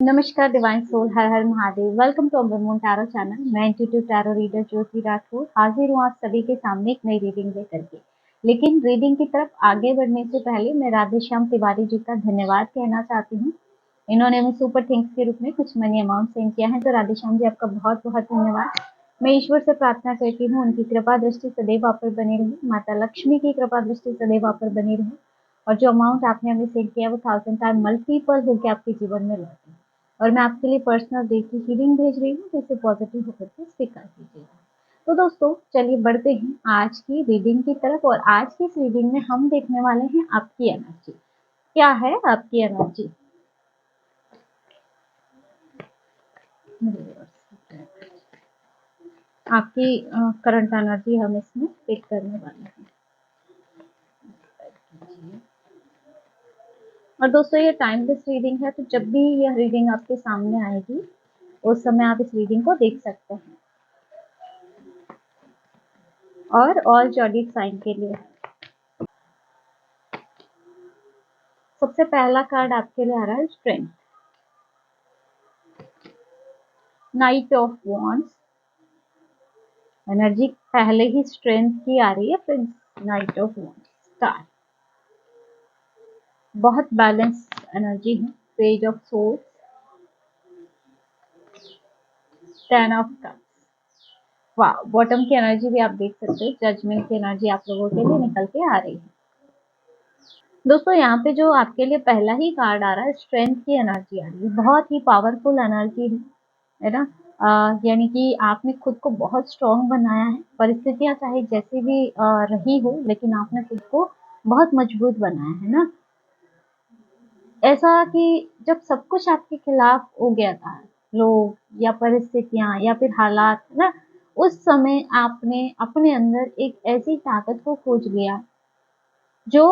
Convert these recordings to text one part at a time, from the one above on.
नमस्कार divine soul, हर हर Mahadev. Welcome to Amar moon tarot channel. मैं intuitive tarot reader Jyoti Rathore हाजिर हूँ आप सभी के सामने एक नई रीडिंग लेकर के। लेकिन रीडिंग की तरफ आगे बढ़ने से पहले मैं राधेश्याम तिवारी जी का धन्यवाद कहना चाहती हूँ। इन्होंने हमें सुपर थिंग्स के रूप में कुछ मनी अमाउंट सेंड किया है, तो राधेश्याम जी आपका बहुत बहुत धन्यवाद। मैं ईश्वर से प्रार्थना करती हूँ उनकी कृपा दृष्टि सदैव आप पर बनी रहे, माता लक्ष्मी की कृपा दृष्टि सदैव आप पर बनी रहे, और जो अमाउंट आपने हमें सेंड किया वो 1000 टाइम मल्टीपल होकर आपके जीवन में लौटे। और मैं आपके लिए पर्सनल डे की हीलिंग भेज रही हूँ, तो इसे पॉजिटिव होकर के स्वीकार कीजिएगा। तो दोस्तों चलिए बढ़ते हैं आज की रीडिंग की तरफ। और आज की इस रीडिंग में हम देखने वाले हैं आपकी एनर्जी। क्या है आपकी एनर्जी? आपकी करंट एनर्जी हम इसमें पिक करने वाले हैं। और दोस्तों ये टाइमलेस रीडिंग है, तो जब भी यह रीडिंग आपके सामने आएगी उस समय आप इस रीडिंग को देख सकते हैं। और ऑल जॉडिक साइन के लिए सबसे पहला कार्ड आपके लिए आ रहा है strength, night of wands. Energy पहले ही स्ट्रेंथ की आ रही है friends. Night of wands, star, बहुत बैलेंस एनर्जी है। Page of source, ten of cups. वाह, बॉटम की एनर्जी भी आप देख सकते हो। जजमेंट की एनर्जी आप लोगों के लिए निकल के आ रही है। दोस्तों यहाँ पे जो आपके लिए पहला ही कार्ड आ रहा है, स्ट्रेंथ की एनर्जी आ रही है। बहुत ही पावरफुल एनर्जी है ना। यानी कि आपने खुद को बहुत स्ट्रॉन्ग बनाया है। परिस्थितियां चाहे जैसी भी रही हो, लेकिन आपने खुद को बहुत मजबूत बनाया है ना। ऐसा कि जब सब कुछ आपके खिलाफ हो गया था, लोग या परिस्थितियां या फिर हालात, है ना, उस समय आपने अपने अंदर एक ऐसी ताकत को खोज लिया जो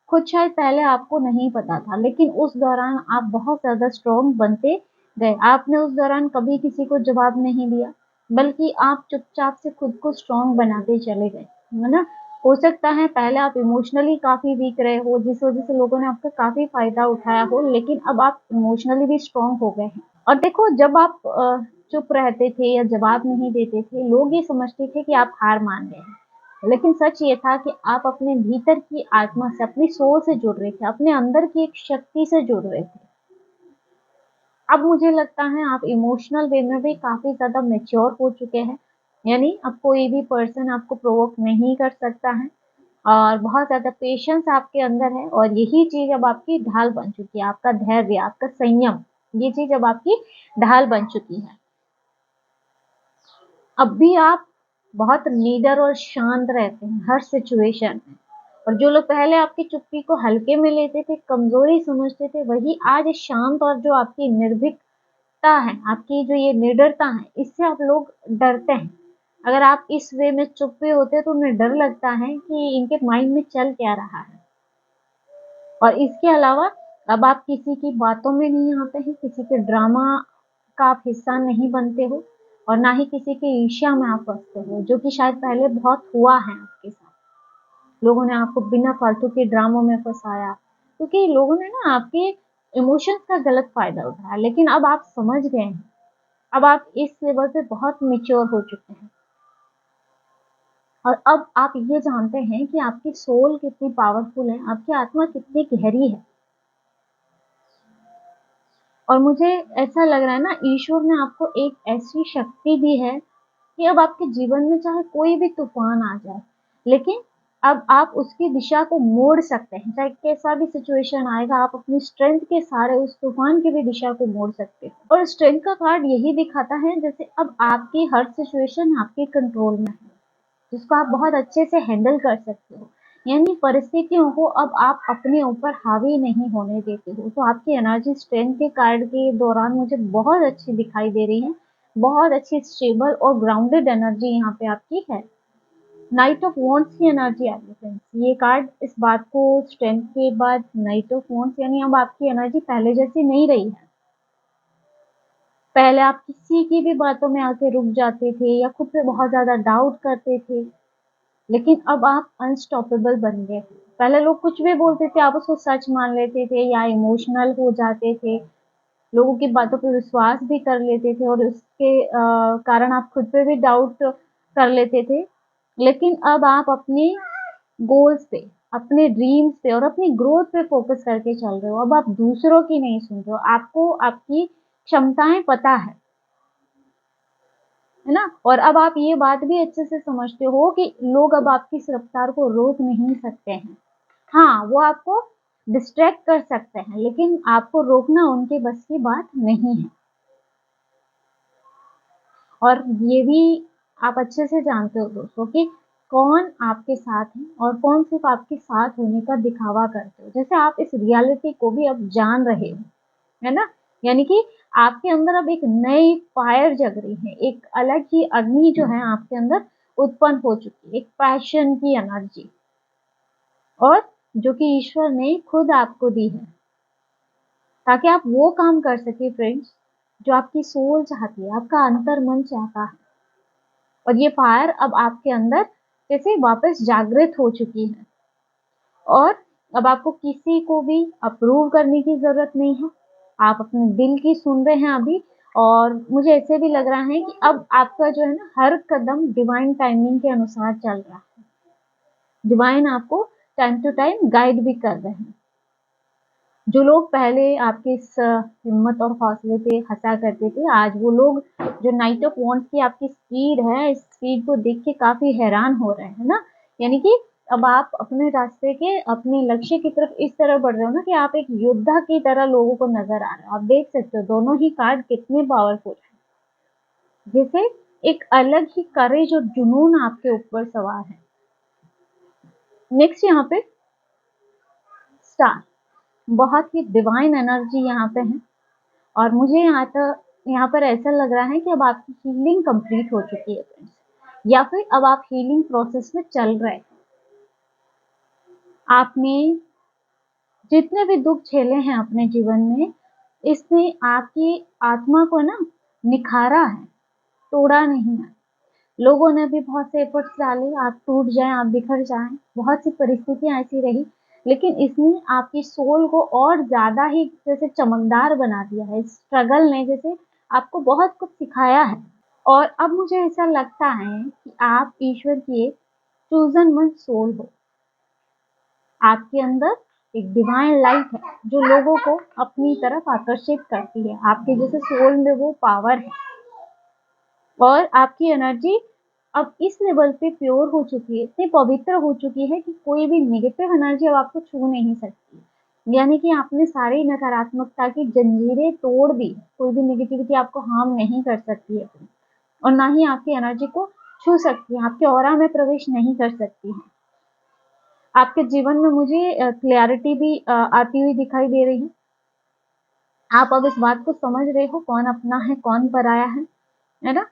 खुद शायद पहले आपको नहीं पता था, लेकिन उस दौरान आप बहुत ज़्यादा स्ट्रॉन्ग बनते गए। आपने उस दौरान कभी किसी को जवाब नहीं दिया, बल्कि आप चुपचाप से खुद को स्ट्रॉन्ग बनाते चले गए, है ना। हो सकता है पहले आप इमोशनली काफ़ी वीक रहे हो, जिस वजह से लोगों ने आपका काफ़ी फ़ायदा उठाया हो, लेकिन अब आप इमोशनली भी स्ट्रॉन्ग हो गए हैं। और देखो, जब आप चुप रहते थे या जवाब नहीं देते थे, लोग ये समझते थे कि आप हार मान गए हैं। लेकिन सच ये था कि आप अपने भीतर की आत्मा से, अपनी सोल से जुड़ रहे थे, अपने अंदर की एक शक्ति से जुड़ रहे थे। अब मुझे लगता है आप इमोशनल वे में भी काफ़ी ज़्यादा मैच्योर हो चुके हैं। यानी अब कोई भी पर्सन आपको प्रोवोक नहीं कर सकता है, और बहुत ज़्यादा पेशेंस आपके अंदर है। और यही चीज़ अब आपकी ढाल बन चुकी है। आपका धैर्य, आपका संयम, ये चीज़ अब आपकी ढाल बन चुकी है। अब भी आप बहुत नीडर और शांत रहते हैं हर सिचुएशन में। और जो लोग पहले आपकी चुप्पी को हल्के में लेते थे, कमजोरी समझते थे, वही आज शांत और जो आपकी निर्भीकता है, आपकी जो ये निडरता है, इससे आप लोग डरते हैं। अगर आप इस वे में चुप भी होते तो उन्हें डर लगता है कि इनके माइंड में चल क्या रहा है। और इसके अलावा अब आप किसी की बातों में नहीं आते हैं, किसी के ड्रामा का आप हिस्सा नहीं बनते हो, और ना ही किसी की ईर्ष्या में आप फंसते हो, जो कि शायद पहले बहुत हुआ है आपके साथ। लोगों ने आपको बिना फालतू के ड्रामों में फंसाया, क्योंकि लोगों ने ना आपके इमोशंस का गलत फायदा उठाया। लेकिन अब आप समझ गए हैं, अब आप इस लेवल पे बहुत मेच्योर हो चुके हैं, और अब आप ये जानते हैं कि आपकी सोल कितनी पावरफुल है, आपकी आत्मा कितनी गहरी है। और मुझे ऐसा लग रहा है ना, ईश्वर ने आपको एक ऐसी शक्ति दी है कि अब आपके जीवन में चाहे कोई भी तूफान आ जाए, लेकिन अब आप उसकी दिशा को मोड़ सकते हैं। चाहे कैसा भी सिचुएशन आएगा, आप अपनी स्ट्रेंथ के सहारे उस तूफान की भी दिशा को मोड़ सकते हैं। और स्ट्रेंथ का कार्ड यही दिखाता है, जैसे अब आपकी हर सिचुएशन आपके कंट्रोल में है, जिसको आप बहुत अच्छे से हैंडल कर सकते हो। यानी परिस्थितियों को अब आप अपने ऊपर हावी नहीं होने देते हो। तो आपकी एनर्जी स्ट्रेंथ के कार्ड के दौरान मुझे बहुत अच्छी दिखाई दे रही है। बहुत अच्छी स्टेबल और ग्राउंडेड एनर्जी यहाँ पे आपकी है। नाइट ऑफ वॉन्ड्स की एनर्जी आ रही है फ्रेंड्स। ये कार्ड इस बात को, स्ट्रेंथ के बाद नाइट ऑफ वॉन्ड्स, यानी अब आपकी एनर्जी पहले जैसी नहीं रही है। पहले आप किसी की भी बातों में आके रुक जाते थे या खुद पे बहुत ज्यादा डाउट करते थे, लेकिन अब आप अनस्टॉपेबल बन गए। पहले लोग कुछ भी बोलते थे, आप उसको सच मान लेते थे या इमोशनल हो जाते थे, लोगों की बातों पे विश्वास भी कर लेते थे और उसके कारण आप खुद पे भी डाउट कर लेते थे। लेकिन अब आप अपने गोल्स पे, अपने ड्रीम्स पे और अपनी ग्रोथ पे फोकस करके चल रहे हो। अब आप दूसरों की नहीं सुन रहे हो, आपको आपकी क्षमताएं पता है ना? और अब आप ये बात भी अच्छे से समझते हो कि लोग अब आपकी इस रफ्तार को रोक नहीं सकते हैं। हाँ, वो आपको डिस्ट्रैक्ट कर सकते हैं, लेकिन आपको रोकना उनके बस की बात नहीं है। और ये भी आप अच्छे से जानते हो दोस्तों कि कौन आपके साथ है और कौन सिर्फ आपके साथ होने का दिखावा करते हो। जैसे आप इस रियलिटी को भी अब जान रहे हो, है ना? यानी कि आपके अंदर अब एक नई फायर जग रही है, एक अलग ही अग्नि जो है आपके अंदर उत्पन्न हो चुकी है, एक पैशन की एनर्जी, और जो कि ईश्वर ने खुद आपको दी है ताकि आप वो काम कर सके फ्रेंड्स जो आपकी सोल चाहती है, आपका अंतर मन चाहता है। और ये फायर अब आपके अंदर जैसे वापस जागृत हो चुकी है, और अब आपको किसी को भी अप्रूव करने की जरूरत नहीं है। आप अपने दिल की सुन रहे हैं अभी, और मुझे ऐसे भी लग रहा है कि अब आपका जो है ना हर कदम डिवाइन टाइमिंग के अनुसार चल रहा है। डिवाइन आपको टाइम टू टाइम गाइड भी कर रहे हैं। जो लोग पहले आपके इस हिम्मत और हौसले पे हंसा करते थे, आज वो लोग जो नाइट ऑफ वॉन्ड्स की आपकी स्पीड है, इस स्पीड को देख के काफी हैरान हो रहे हैं ना। यानी कि अब आप अपने रास्ते के, अपने लक्ष्य की तरफ इस तरह बढ़ रहे हो ना कि आप एक योद्धा की तरह लोगों को नजर आ रहे हो। आप देख सकते हो दोनों ही कार्ड कितने पावरफुल है, जैसे एक अलग ही करेज और जुनून आपके ऊपर सवार है। नेक्स्ट यहाँ पे स्टार, बहुत ही डिवाइन एनर्जी यहाँ पे है, और मुझे यहाँ पर ऐसा लग रहा है कि अब आपकी हीलिंग कंप्लीट हो चुकी है फ्रेंड्स, या फिर अब आप हीलिंग प्रोसेस में चल रहे हैं। आपने जितने भी दुख झेले हैं अपने जीवन में, इसने आपकी आत्मा को ना निखारा है, तोड़ा नहीं है। लोगों ने भी बहुत से एफर्ट्स डाले, आप टूट जाएं, आप बिखर जाएं, बहुत सी परिस्थितियां ऐसी रही, लेकिन इसने आपकी सोल को और ज्यादा ही जैसे चमकदार बना दिया है। इस स्ट्रगल ने जैसे आपको बहुत कुछ सिखाया है। और अब मुझे ऐसा लगता है कि आप ईश्वर की एक चूजन वन सोल हो। आपके अंदर एक डिवाइन लाइट है जो लोगों को अपनी तरफ आकर्षित करती है। आपके जैसे सोल में वो पावर है, और आपकी एनर्जी अब इस लेवल पे प्योर हो चुकी है, इतनी पवित्र हो चुकी है कि कोई भी नेगेटिव एनर्जी अब आपको छू नहीं सकती। यानी कि आपने सारी नकारात्मकता की जंजीरें तोड़ दी, कोई भी नेगेटिविटी आपको हार्म नहीं कर सकती है, और ना ही आपकी एनर्जी को छू सकती है, आपके ऑरा में प्रवेश नहीं कर सकती है। आपके जीवन में मुझे क्लैरिटी भी आती हुई दिखाई दे रही है। आप अब इस बात को समझ रहे हो कौन अपना है कौन पराया है ना?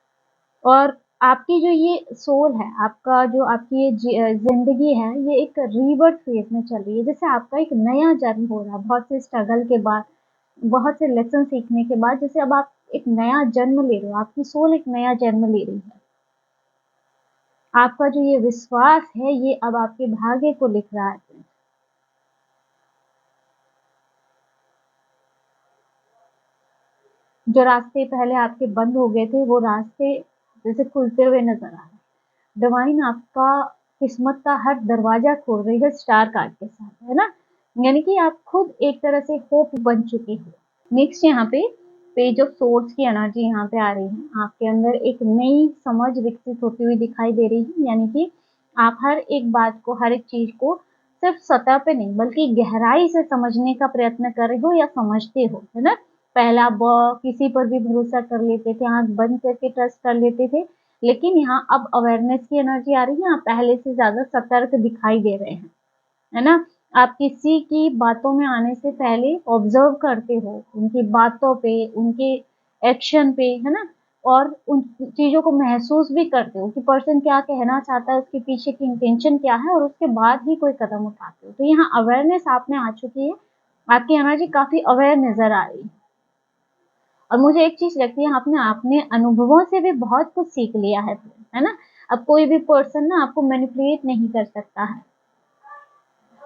और आपकी जो ये सोल है, आपका जो आपकी ये जिंदगी है, ये एक रीबर्थ फेज में चल रही है। जैसे आपका एक नया जन्म हो रहा है, बहुत से स्ट्रगल के बाद, बहुत से लेसन सीखने के बाद, जैसे अब आप एक नया जन्म ले रहे हो, आपकी सोल एक नया जन्म ले रही है। आपका जो ये विश्वास है, ये अब आपके भाग्य को लिख रहा है। जो रास्ते पहले आपके बंद हो गए थे, वो रास्ते जैसे खुलते हुए नजर आ रहे हैं। डिवाइन आपका किस्मत का हर दरवाजा खोल रही है स्टार कार्ड के साथ, है ना? यानी कि आप खुद एक तरह से होप बन चुके हो। नेक्स्ट यहाँ पे पेज ऑफ सोर्ड्स की एनर्जी यहाँ पे आ रही है। आपके अंदर एक नई समझ विकसित होती हुई दिखाई दे रही है। यानी कि आप हर एक बात को, हर एक चीज को सिर्फ सतह पे नहीं बल्कि गहराई से समझने का प्रयत्न कर रहे हो या समझते हो, है ना? पहले आप किसी पर भी भरोसा कर लेते थे, आंख बंद करके ट्रस्ट कर लेते थे, लेकिन यहाँ अब अवेयरनेस की एनर्जी आ रही है। आप पहले से ज्यादा सतर्क दिखाई दे रहे हैं, है ना? आप किसी की बातों में आने से पहले ऑब्जर्व करते हो, उनकी बातों पे, उनके एक्शन पे, है ना? और उन चीजों को महसूस भी करते हो कि पर्सन क्या कहना चाहता है, उसके पीछे की इंटेंशन क्या है, और उसके बाद ही कोई कदम उठाते हो। तो यहाँ अवेयरनेस आप में आ चुकी है, आपकी एनर्जी काफी अवेयर नजर आ रही है। और मुझे एक चीज लगती है, आपने अपने अनुभवों से भी बहुत कुछ सीख लिया है ना? अब कोई भी पर्सन ना आपको मैनिपुलेट नहीं कर सकता है,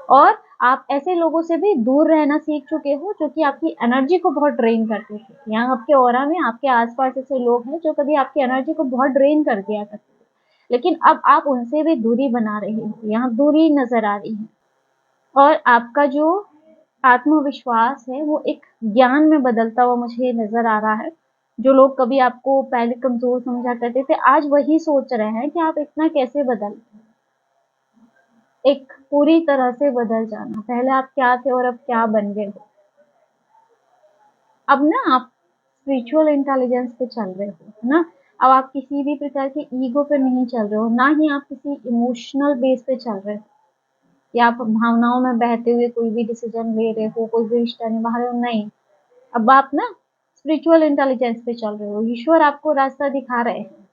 और आप ऐसे लोगों से भी दूर रहना सीख चुके हो जो कि आपकी एनर्जी को बहुत ड्रेन करते थे। यहाँ आपके ऑरा में आपके आसपास ऐसे लोग हैं जो कभी आपकी एनर्जी को बहुत ड्रेन कर दिया करते थे, लेकिन अब आप उनसे भी दूरी बना रहे हो। यहाँ दूरी नजर आ रही है और आपका जो आत्मविश्वास है वो एक ज्ञान में बदलता हुआ मुझे नजर आ रहा है। जो लोग कभी आपको पहले कमजोर समझा करते थे, आज वही सोच रहे हैं कि आप इतना कैसे बदल, एक पूरी तरह से बदल जाना। पहले आप क्या थे और अब क्या बन गए हो। अब ना आप स्पिरिचुअल इंटेलिजेंस पे चल रहे हो, है ना। अब आप किसी भी प्रकार के ईगो पे नहीं चल रहे हो, ना ही आप किसी इमोशनल बेस पे चल रहे हो या आप भावनाओं में बहते हुए कोई भी डिसीजन ले रहे हो, कोई भी रिश्ता निभा रहे हो, नहीं। अब आप ना स्पिरिचुअल इंटेलिजेंस पे चल रहे हो, ईश्वर आपको रास्ता दिखा रहे हैं।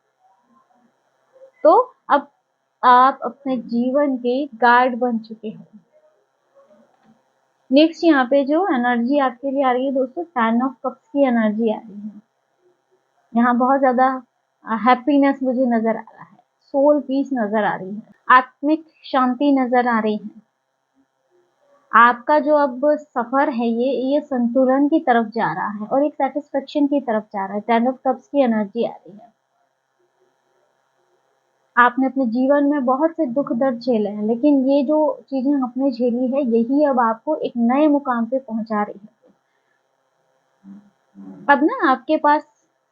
तो अब आप अपने जीवन के गार्ड बन चुके हो। नेक्स्ट यहाँ पे जो एनर्जी आपके लिए आ रही है दोस्तों, 10 ऑफ कप्स की एनर्जी आ रही है। यहाँ बहुत ज्यादा हैप्पीनेस मुझे नजर आ रहा है, सोल पीस नजर आ रही है, आत्मिक शांति नजर आ रही है। आपका जो अब सफर है ये संतुलन की तरफ जा रहा है और एक सेटिस्फेक्शन की तरफ जा रहा है। 10 ऑफ कप्स की एनर्जी आ रही है। आपने अपने जीवन में बहुत से दुख दर्द झेले हैं, लेकिन ये जो चीजें आपने झेली है यही अब आपको एक नए मुकाम पे पहुंचा रही है। अब ना आपके पास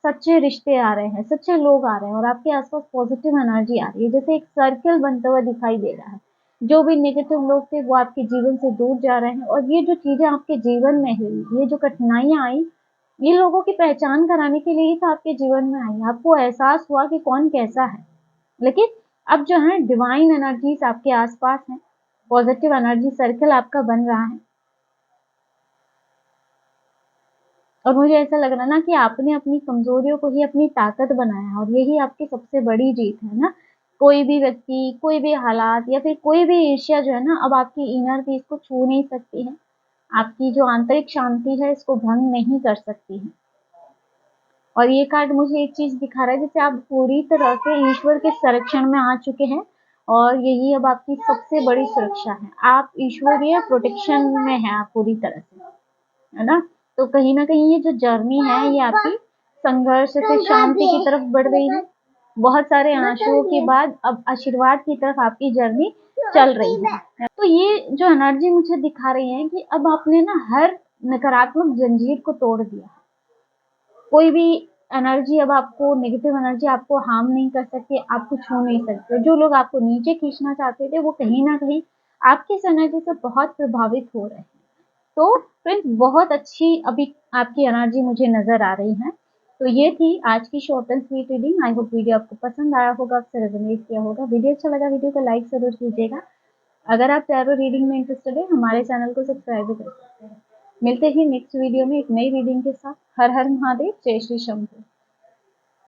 सच्चे रिश्ते आ रहे हैं, सच्चे लोग आ रहे हैं और आपके आसपास पॉजिटिव एनर्जी आ रही है, जैसे एक सर्कल बनता हुआ दिखाई दे रहा है। जो भी नेगेटिव लोग थे वो आपके जीवन से दूर जा रहे हैं और ये जो चीजें आपके जीवन में हुई, ये जो कठिनाइयां आई, ये लोगों की पहचान कराने के लिए ही तो आपके जीवन में आई। आपको एहसास हुआ कि कौन कैसा है। लेकिन अब जो है डिवाइन एनर्जीज आपके आसपास हैं, पॉजिटिव एनर्जी सर्कल आपका बन रहा है और मुझे ऐसा लग रहा है ना कि आपने अपनी कमजोरियों को ही अपनी ताकत बनाया और यही आपकी सबसे बड़ी जीत है ना। कोई भी व्यक्ति, कोई भी हालात या फिर कोई भी ईर्ष्या जो है ना अब आपकी इनर पीस को छू नहीं सकती है। आपकी जो आंतरिक शांति है इसको भंग नहीं कर सकती है। और ये कार्ड मुझे एक चीज दिखा रहा है, जैसे आप पूरी तरह से ईश्वर के संरक्षण में आ चुके हैं और यही अब आपकी सबसे बड़ी सुरक्षा है। आप ईश्वरीय प्रोटेक्शन में है, आप पूरी तरह से, है ना। तो कहीं ना कहीं ये जो जर्नी है ये आपकी संघर्ष से शांति की तरफ बढ़ रही है। बहुत सारे आंसुओं के बाद अब आशीर्वाद की तरफ आपकी जर्नी चल रही है। तो ये जो एनर्जी मुझे दिखा रही है कि अब आपने ना हर नकारात्मक जंजीर को तोड़ दिया। कोई भी एनर्जी अब आपको, नेगेटिव एनर्जी आपको हार्म नहीं कर सकती, आपको छू नहीं सकते। जो लोग आपको नीचे खींचना चाहते थे वो कहीं ना कहीं आपकी इस एनर्जी से बहुत प्रभावित हो रहे हैं। तो फ्रेंड्स बहुत अच्छी अभी आपकी एनर्जी मुझे नजर आ रही है। तो ये थी आज की short and sweet reading. I hope video आपको पसंद आया होगा, आपसे रेजोनेट किया होगा। वीडियो अच्छा लगा वीडियो को लाइक जरूर कीजिएगा। अगर आप टैरो रीडिंग में इंटरेस्टेड है हमारे चैनल को सब्सक्राइब भी कर सकते हैं। मिलते ही नेक्स्ट वीडियो में एक नई रीडिंग के साथ। हर हर महादेव, जय श्री शंभू।